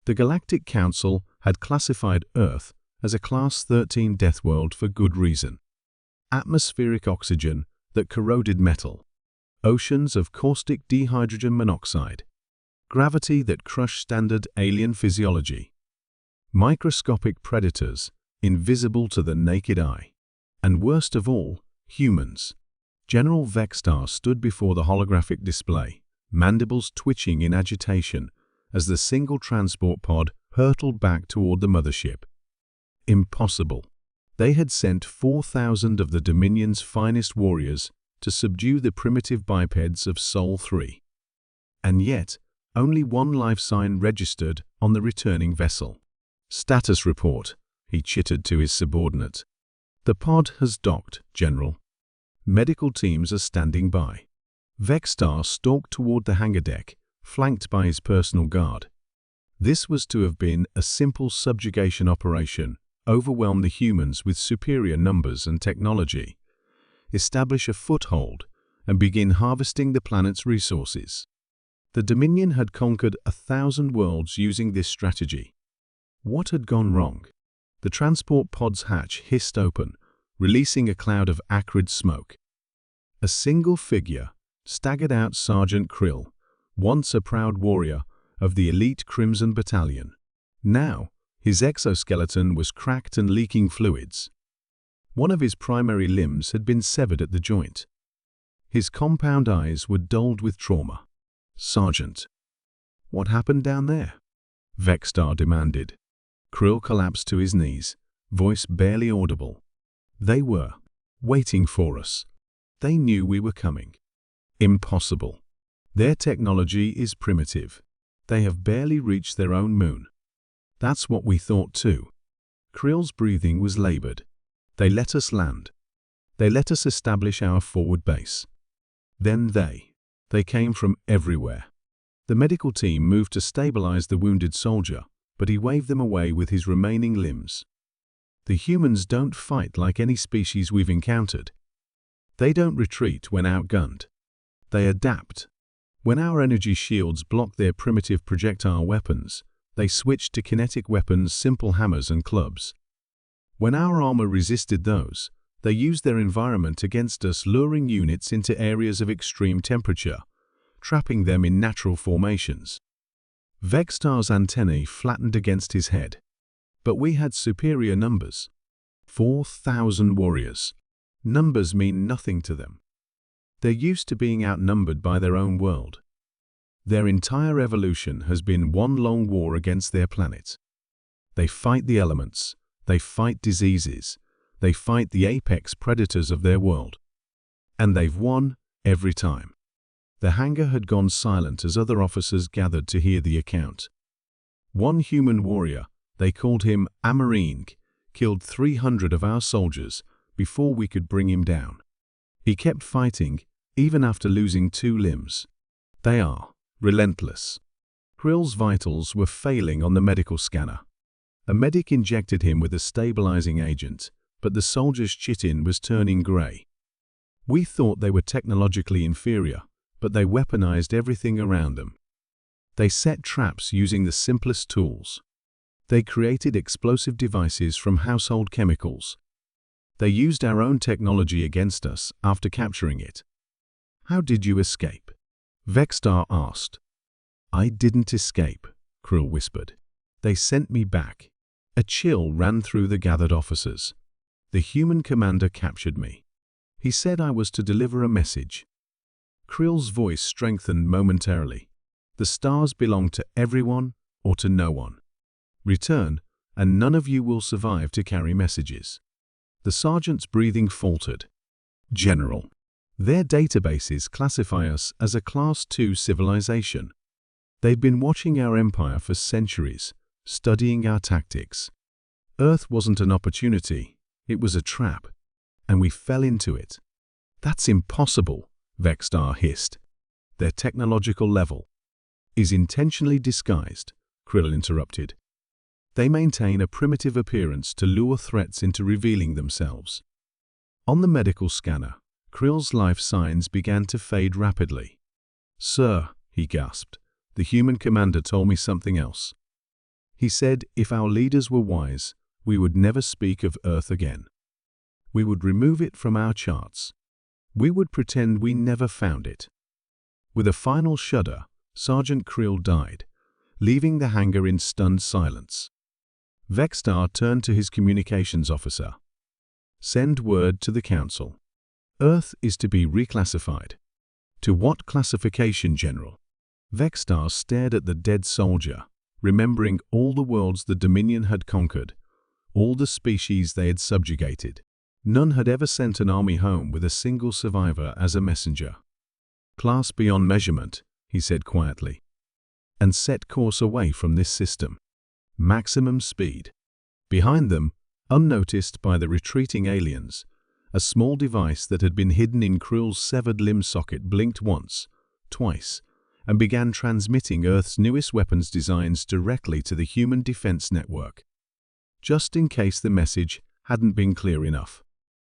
The Galactic Council had classified Earth as a Class 13 death world for good reason. Atmospheric oxygen that corroded metal, oceans of caustic dihydrogen monoxide, gravity that crushed standard alien physiology, microscopic predators invisible to the naked eye, and worst of all, humans. General Vextar stood before the holographic display, mandibles twitching in agitation as the single transport pod hurtled back toward the mothership. Impossible. They had sent 4,000 of the Dominion's finest warriors to subdue the primitive bipeds of Sol 3. And yet, only one life sign registered on the returning vessel. "Status report," he chittered to his subordinate. "The pod has docked, General. Medical teams are standing by." Vextar stalked toward the hangar deck, flanked by his personal guard. This was to have been a simple subjugation operation, overwhelm the humans with superior numbers and technology, establish a foothold, and begin harvesting the planet's resources. The Dominion had conquered 1,000 worlds using this strategy. What had gone wrong? The transport pod's hatch hissed open, releasing a cloud of acrid smoke. A single figure staggered out: Sergeant Krill, once a proud warrior of the elite Crimson Battalion. Now, his exoskeleton was cracked and leaking fluids. One of his primary limbs had been severed at the joint. His compound eyes were dulled with trauma. "Sergeant, what happened down there?" Vextar demanded. Krill collapsed to his knees, voice barely audible. "They were waiting for us. They knew we were coming." "Impossible. Their technology is primitive. They have barely reached their own moon." "That's what we thought too." Krill's breathing was labored. "They let us land. They let us establish our forward base. Then they came from everywhere." The medical team moved to stabilize the wounded soldier, but he waved them away with his remaining limbs. "The humans don't fight like any species we've encountered. They don't retreat when outgunned. They adapt. When our energy shields blocked their primitive projectile weapons, they switched to kinetic weapons, simple hammers and clubs. When our armor resisted those, they used their environment against us, luring units into areas of extreme temperature, trapping them in natural formations." Vextar's antennae flattened against his head. "But we had superior numbers. 4,000 warriors. Numbers mean nothing to them. They're used to being outnumbered by their own world. Their entire evolution has been one long war against their planet. They fight the elements. They fight diseases. They fight the apex predators of their world. And they've won every time." The hangar had gone silent as other officers gathered to hear the account. One human warrior, they called him Amarine, killed 300 of our soldiers before we could bring him down. He kept fighting, even after losing 2 limbs. They are relentless. Krill's vitals were failing on the medical scanner. A medic injected him with a stabilizing agent, but the soldier's chitin was turning gray. "We thought they were technologically inferior, but they weaponized everything around them. They set traps using the simplest tools. They created explosive devices from household chemicals. They used our own technology against us after capturing it." "How did you escape?" Vextar asked. "I didn't escape," Krill whispered. "They sent me back." A chill ran through the gathered officers. "The human commander captured me. He said I was to deliver a message." Krill's voice strengthened momentarily. "The stars belong to everyone or to no one. Return, and none of you will survive to carry messages." The sergeant's breathing faltered. "General, their databases classify us as a Class 2 civilization. They've been watching our empire for centuries, studying our tactics. Earth wasn't an opportunity, it was a trap, and we fell into it." "That's impossible," Vextar hissed. "Their technological level is intentionally disguised," Krill interrupted. "They maintain a primitive appearance to lure threats into revealing themselves." On the medical scanner, Krill's life signs began to fade rapidly. "Sir," he gasped, "the human commander told me something else." He said if our leaders were wise, we would never speak of Earth again. We would remove it from our charts. We would pretend we never found it. With a final shudder, Sergeant Krill died, leaving the hangar in stunned silence. Vextar turned to his communications officer. Send word to the Council. Earth is to be reclassified. To what classification, General? Vextar stared at the dead soldier, remembering all the worlds the Dominion had conquered, all the species they had subjugated. None had ever sent an army home with a single survivor as a messenger. Class beyond measurement, he said quietly, and set course away from this system. Maximum speed. Behind them, unnoticed by the retreating aliens, a small device that had been hidden in Krill's severed limb socket blinked once, twice, and began transmitting Earth's newest weapons designs directly to the Human Defense Network. Just in case the message hadn't been clear enough.